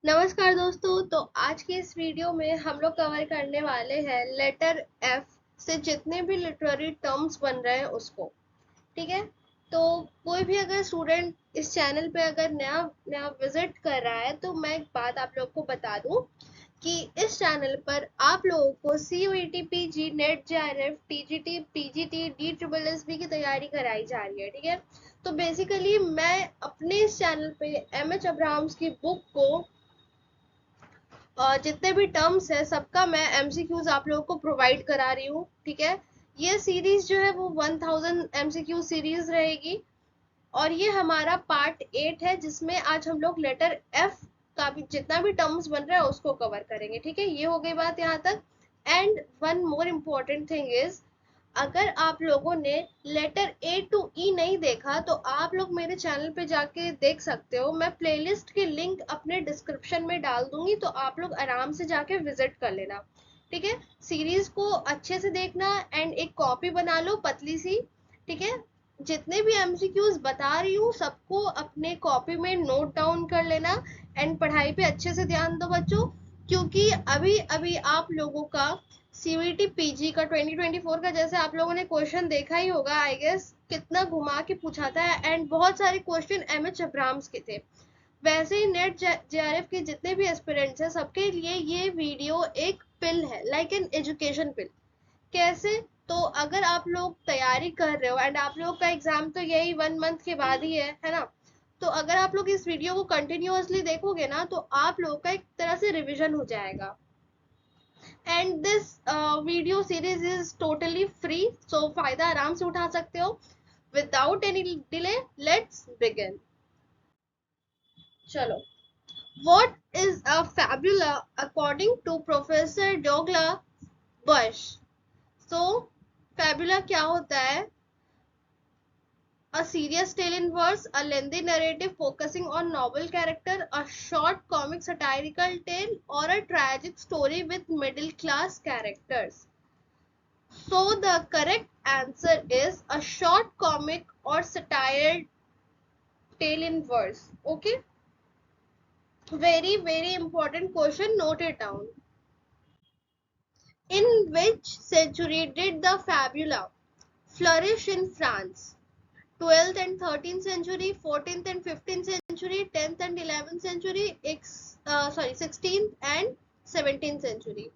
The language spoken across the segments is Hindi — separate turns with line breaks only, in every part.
नमस्कार दोस्तों। तो आज की इस वीडियो में हम लोग कवर करने वाले हैं लेटर एफ से जितने भी लिटरेरी टर्म्स बन रहे हैं उसको। ठीक है। तो कोई भी अगर स्टूडेंट इस चैनल पे अगर नया नया विजिट कर रहा है तो मैं एक बात आप लोग को बता दूं कि इस चैनल पर आप लोगों को CUET PG net JRF TGT PGT DSSB की तैयारी कराई जा रही है। ठीक है। तो बेसिकली मैं अपने इस चैनल पे MH अब्राहम्स की बुक को जितने भी टर्म्स है सबका मैं MCQs आप लोगों को प्रोवाइड करा रही हूँ। ठीक है। ये सीरीज जो है वो 1000 MCQ सीरीज रहेगी और ये हमारा पार्ट 8 है जिसमें आज हम लोग लेटर एफ का भी जितना भी टर्म्स बन रहा है उसको कवर करेंगे। ठीक है। ये हो गई बात यहाँ तक। And one more important thing is, अगर आप लोगों ने लेटर A to E नहीं देखा तो आप लोग मेरे चैनल पे जाके देख सकते हो। मैं प्लेलिस्ट की लिंक अपने डिस्क्रिप्शन में डाल दूंगी तो आप लोग आराम से जाके विजिट कर लेना। ठीक है। सीरीज को अच्छे से देखना एंड एक कॉपी बना लो पतली सी। ठीक है। जितने भी MCQs बता रही हूँ सबको अपने कॉपी में नोट डाउन कर लेना एंड पढ़ाई पे अच्छे से ध्यान दो बच्चों, क्योंकि अभी अभी आप लोगों का CUET PG का 2024 का जैसे आप लोगों ने क्वेश्चन देखा ही होगा आई गेस, कितना घुमा के पूछा था एंड बहुत सारे क्वेश्चन MH अब्राहम्स के थे। वैसे ही नेट JRF के जितने भी एस्पिरेंट्स हैं सबके लिए ये वीडियो एक पिल है, लाइक एन एजुकेशन पिल। कैसे? तो अगर आप लोग तैयारी कर रहे हो एंड आप लोग का एग्जाम तो यही 1 मंथ के बाद ही है ना, तो अगर आप लोग इस वीडियो को कंटिन्यूअसली देखोगे ना तो आप लोग का एक तरह से रिवीजन हो जाएगा। And this video series is totally free, so फायदा आराम से उठा सकते हो। Without any delay let's begin. चलो, what is a fabula according to professor डोगला बश? सो फैबुला क्या होता है? A serious tale in verse, a lengthy narrative focusing on novel character, a short comic satirical tale, or a tragic story with middle class characters. So the correct answer is a short comic or satire tale in verse. Okay? Very, very important question. Note it down. In which century did the fabula flourish in France? 12th and 13th century, 14th and 15th century, 10th and 11th century, 16th and 17th century.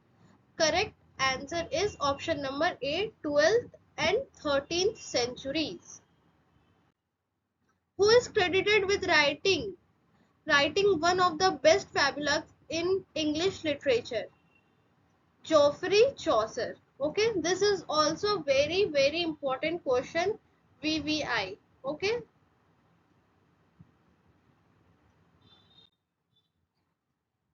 Correct answer is option number A, 12th and 13th centuries. Who is credited with writing one of the best fabulas in English literature? Geoffrey Chaucer. Okay, this is also very very important question. VVI. Okay.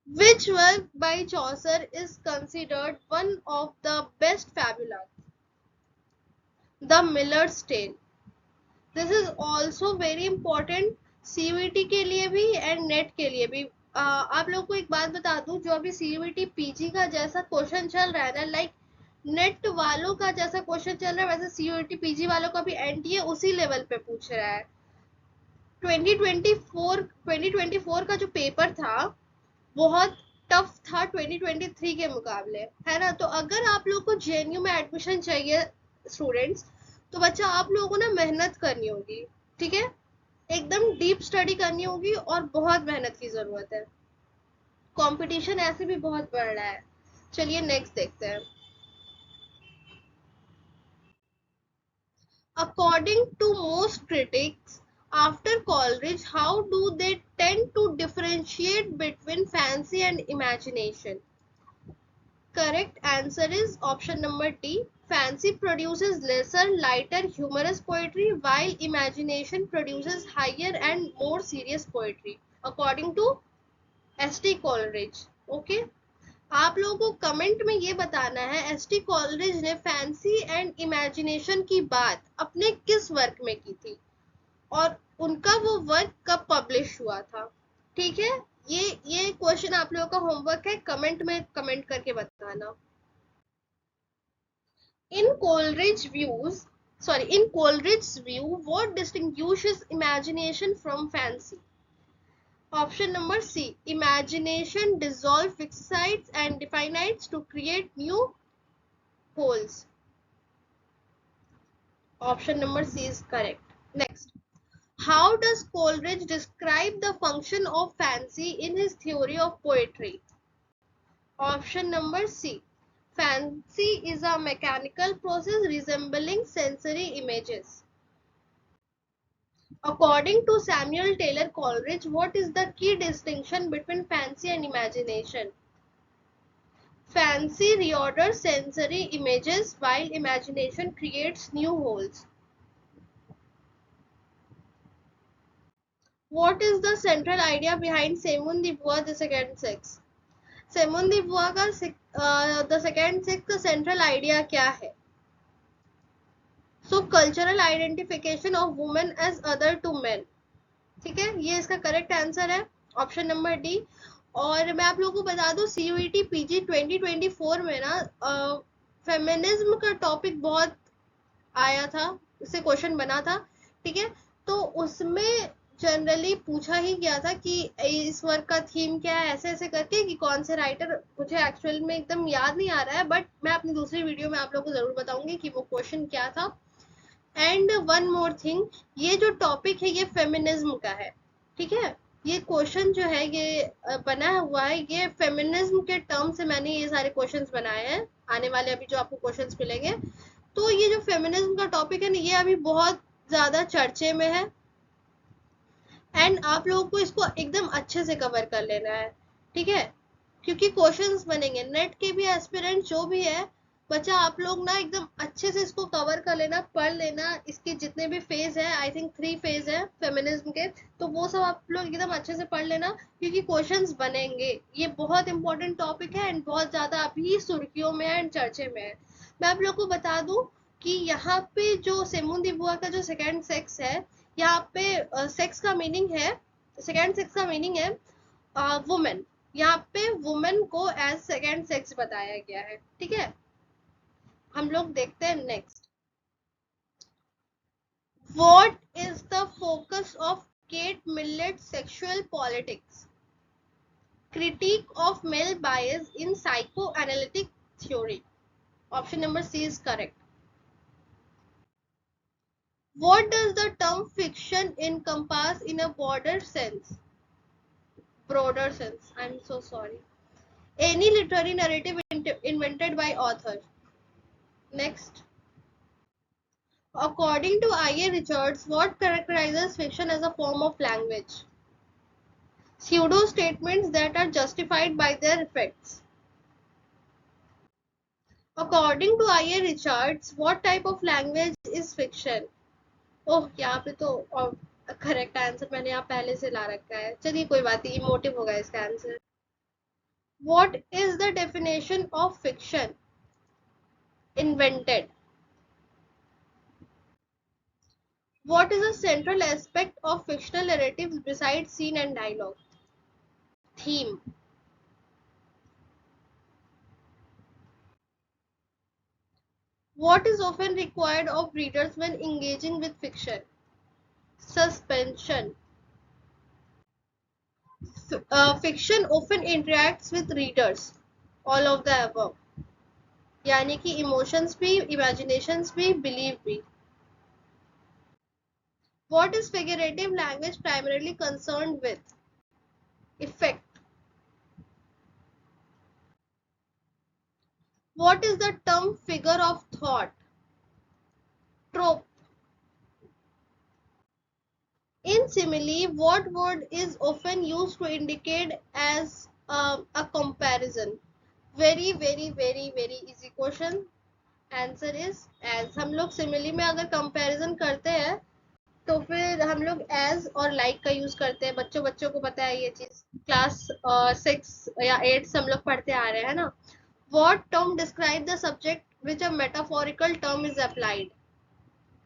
Which work by Chaucer is considered one of the best fabulas? The Miller's Tale. This is also very important CUET के लिए भी एंड नेट के लिए भी। आप लोग को एक बात बता दूं, जो अभी CUET PG का जैसा क्वेश्चन चल रहा है ना, लाइक नेट वालों का जैसा क्वेश्चन चल रहा है वैसे CUET PG वालों का भी NTA उसी लेवल पे पूछ रहा है। 2024 का जो पेपर था बहुत टफ था 2023 के मुकाबले, है ना। तो अगर आप लोग को JNU में एडमिशन चाहिए स्टूडेंट्स, तो बच्चा आप लोगों को ना मेहनत करनी होगी। ठीक है। एकदम डीप स्टडी करनी होगी और बहुत मेहनत की जरूरत है। कंपटीशन ऐसे भी बहुत बढ़ रहा है। चलिए नेक्स्ट देखते हैं। According to most critics, after Coleridge, how do they tend to differentiate between fancy and imagination? Correct answer is option number D. Fancy produces lesser, lighter, humorous poetry, while imagination produces higher and more serious poetry, according to S.T. Coleridge. Okay. आप लोगों को कमेंट में ये बताना है एसटी कॉलरिज ने फैंसी एंड इमेजिनेशन की बात अपने किस वर्क में की थी और उनका वो वर्क कब पब्लिश हुआ था। ठीक है। ये क्वेश्चन आप लोगों का होमवर्क है, कमेंट में कमेंट करके बताना। In Coleridge's view, what distinguishes imagination from fancy? Option number C. Imagination dissolve fixed sites and definites to create new wholes. Option number C is correct. Next. How does Coleridge describe the function of fancy in his theory of poetry? Option number C. Fancy is a mechanical process resembling sensory images. According to Samuel Taylor Coleridge, what is the key distinction between fancy and imagination? Fancy reorders sensory images while imagination creates new wholes. What is the central idea behind Simone de Beauvoir the Second Sex? Simone de Beauvoir का the Second Sex का central idea क्या है? So cultural identification of women as other to men. ठीक है, ये इसका करेक्ट आंसर है ऑप्शन नंबर डी। और मैं आप लोगों को बता दूं CUET PG 2024 में ना फेमिनिज्म का टॉपिक बहुत आया था, उससे क्वेश्चन बना था। ठीक है, तो उसमें जनरली पूछा ही गया था कि इस वर्क का थीम क्या है, ऐसे ऐसे करके कि कौन से राइटर, मुझे एक्चुअल में एकदम याद नहीं आ रहा है, बट मैं अपनी दूसरी वीडियो में आप लोगों को जरूर बताऊंगी कि वो क्वेश्चन क्या था। एंड वन मोर थिंग, ये जो टॉपिक है ये फेमिनिज्म का है। ठीक है, ये क्वेश्चन जो है ये बना हुआ है, ये फेमिनिज्म के टर्म से मैंने ये सारे क्वेश्चंस बनाए हैं, आने वाले अभी जो आपको क्वेश्चंस मिलेंगे। तो ये जो फेमिनिज्म का टॉपिक है ना, ये अभी बहुत ज्यादा चर्चे में है एंड आप लोगों को इसको एकदम अच्छे से कवर कर लेना है। ठीक है, क्योंकि क्वेश्चंस बनेंगे, नेट के भी एस्पिरेंट जो भी है बच्चा, आप लोग ना एकदम अच्छे से इसको कवर कर लेना, पढ़ लेना। इसके जितने भी फेज है, आई थिंक 3 फेज है फेमिनिज्म के, तो वो सब आप लोग एकदम अच्छे से पढ़ लेना, क्योंकि क्वेश्चंस बनेंगे। ये बहुत इंपॉर्टेंट टॉपिक है एंड बहुत ज्यादा अभी सुर्खियों में है एंड चर्चे में है। मैं आप लोग को बता दूं कि यहाँ पे जो सिमोन दी बुआ का जो सेकेंड सेक्स है, यहाँ पे सेक्स का मीनिंग है, सेकेंड सेक्स का मीनिंग है वुमेन। यहाँ पे वुमेन को एज सेकेंड सेक्स बताया गया है। ठीक है, हम लोग देखते हैं next. What is the focus of Kate Millett sexual politics? Critique of male bias in psychoanalytic theory. Option number C is correct. What does the term fiction encompass in a broader sense? Broader sense, I'm so sorry. Any literary narrative invented by author. Next. According to I.A. Richards, what characterizes fiction as a form of language? Pseudo statements that are justified by their effects. According to I.A. Richards, what type of language is fiction? ओह, यहाँ पे तो करेक्ट आंसर मैंने यहाँ पहले से ला रखा है, चलिए कोई बात नहीं, इमोटिव होगा इसका answer. What is the definition of fiction? Invented. What is the central aspect of fictional narratives beside scene and dialogue? Theme. What is often required of readers when engaging with fiction? Suspension. Fiction often interacts with readers. All of the above. यानी कि emotions भी, imaginations भी, belief भी. What is figurative language primarily concerned with? Effect. What is the term figure of thought? Trope. In simile, what word is often used to indicate as a comparison? Very very very very easy question. Answer is as. हम लोग simile में अगर comparison करते हैं तो फिर हम लोग as और like का यूज करते हैं। बच्चों बच्चों को पता है ये चीज, क्लास 6 या 8 हम लोग पढ़ते आ रहे हैं ना। What term describe the subject which a metaphorical term is applied?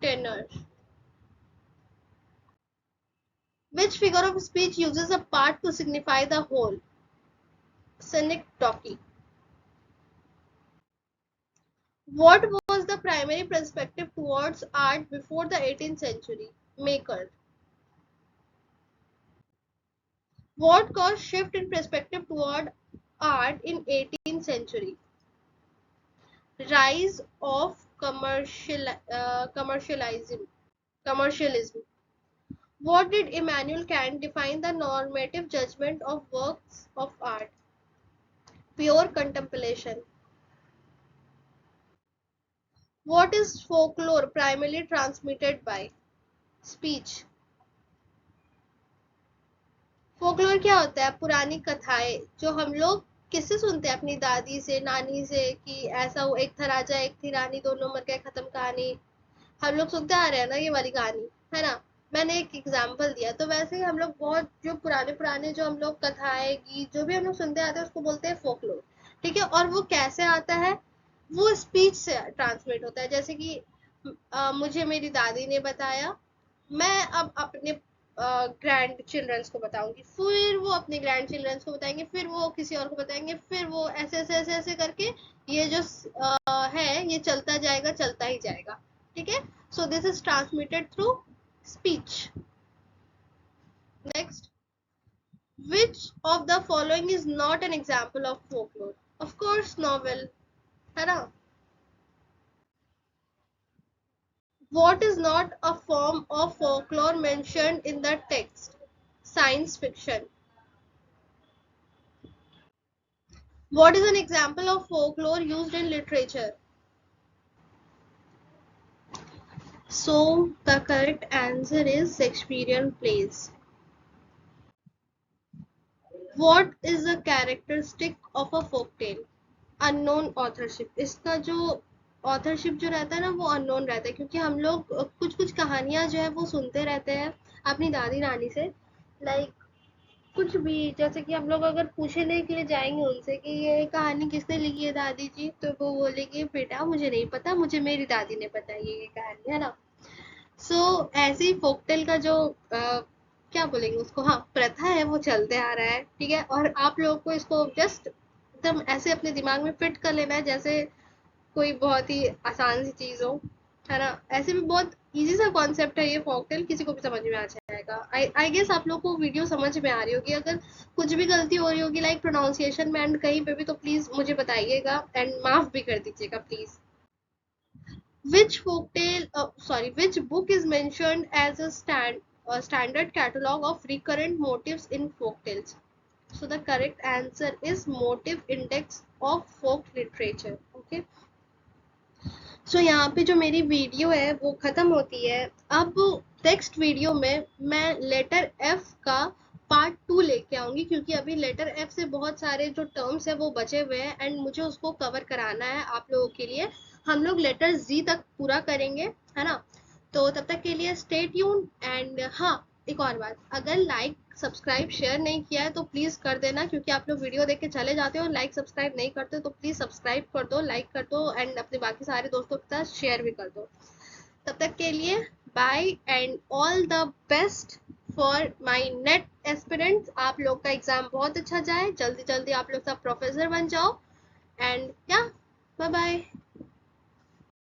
Tenor. Which figure of speech uses a part to signify the whole? Synecdoche. What was the primary perspective towards art before the 18th century? Maker. What caused shift in perspective toward art in 18th century? Rise of commercialism. What did Immanuel Kant define the normative judgment of works of art? Pure contemplation. What is folklore primarily transmitted by? Speech. Folklore क्या होता है? पुरानी कथाएं जो हम लोग किससे सुनते हैं? अपनी दादी से, नानी से, कि ऐसा वो एक था राजा एक थी रानी दोनों मर गए, खत्म कहानी। हम लोग सुनते आ रहे हैं ना ये वाली कहानी, है ना? मैंने एक एग्जांपल दिया। तो वैसे ही हम लोग बहुत जो पुराने पुराने जो हम लोग कथाएं गीत जो भी हम लोग सुनते आते हैं उसको बोलते हैं फोकलोर। ठीक है, और वो कैसे आता है? वो स्पीच से ट्रांसमिट होता है। जैसे कि मुझे मेरी दादी ने बताया, मैं अब अपने ग्रैंड चिल्ड्रंस को बताऊंगी, फिर वो अपने ग्रैंड चिल्ड्रंस को बताएंगे, फिर वो किसी और को बताएंगे, फिर वो ऐसे ऐसे ऐसे ऐसे करके ये जो है ये चलता जाएगा, चलता ही जाएगा। ठीक है, so this is transmitted through speech. Next, which of the following is not an example of folklore? Of course novel, है ना? What is not a form of folklore mentioned in the text? Science fiction. What is an example of folklore used in literature? So the correct answer is Shakespearean plays. What is the characteristic of a folktale? Unknown authorship. इसका जो ऑथरशिप जो रहता है ना वो अननोन रहता है, क्योंकि हम लोग कुछ कुछ कहानियां जो है वो सुनते रहते हैं अपनी दादी नानी से। लाइक कुछ भी, जैसे कि हम लोग अगर पूछने के लिए जाएंगे उनसे कि ये कहानी किसने लिखी है दादी जी, तो वो बोलेंगे बेटा मुझे नहीं पता, मुझे मेरी दादी ने बताई है ये कहानी, है ना? सो ऐसे ही फोकटेल का जो क्या बोलेंगे उसको, हाँ, प्रथा है वो चलते आ रहा है। ठीक है, और आप लोगों को इसको जस्ट एकदम ऐसे अपने दिमाग में फिट कर लेना है जैसे कोई बहुत ही आसान सी चीज हो, है ना? ऐसे भी बहुत इजी सा कॉन्सेप्ट है ये फॉकटेल, किसी को भी समझ में आ जाएगा। आई गेस आप लोग को वीडियो समझ में आ रही होगी। अगर कुछ भी गलती हो रही होगी लाइक प्रोनाउंसिएशन में एंड कहीं पे भी, तो प्लीज मुझे बताइएगा एंड माफ भी कर दीजिएगा please. Which book is mentioned as a standard catalog of recurrent motifs in folktales? So the correct answer is Motive Index of Folk Literature. Okay. सो यहाँ पे जो मेरी वीडियो है वो खत्म होती है। अब नेक्स्ट वीडियो में मैं लेटर एफ का पार्ट 2 लेके आऊंगी, क्योंकि अभी लेटर एफ से बहुत सारे जो टर्म्स है वो बचे हुए हैं एंड मुझे उसको कवर कराना है आप लोगों के लिए। हम लोग लेटर जी तक पूरा करेंगे, है ना? तो तब तक के लिए स्टे ट्यून। एंड हाँ, एक और बात, अगर लाइक सब्सक्राइब शेयर नहीं किया है तो प्लीज कर देना, क्योंकि आप लोग वीडियो देख के चले जाते हो, लाइक सब्सक्राइब नहीं करते हो, तो प्लीज सब्सक्राइब कर दो, लाइक कर दो एंड अपने बाकी सारे दोस्तों के साथ शेयर भी कर दो। तब तक के लिए bye and all the best for my NET aspirants. आप लोग का एग्जाम बहुत अच्छा जाए, जल्दी जल्दी आप लोग सब प्रोफेसर बन जाओ एंड या बाय बाय।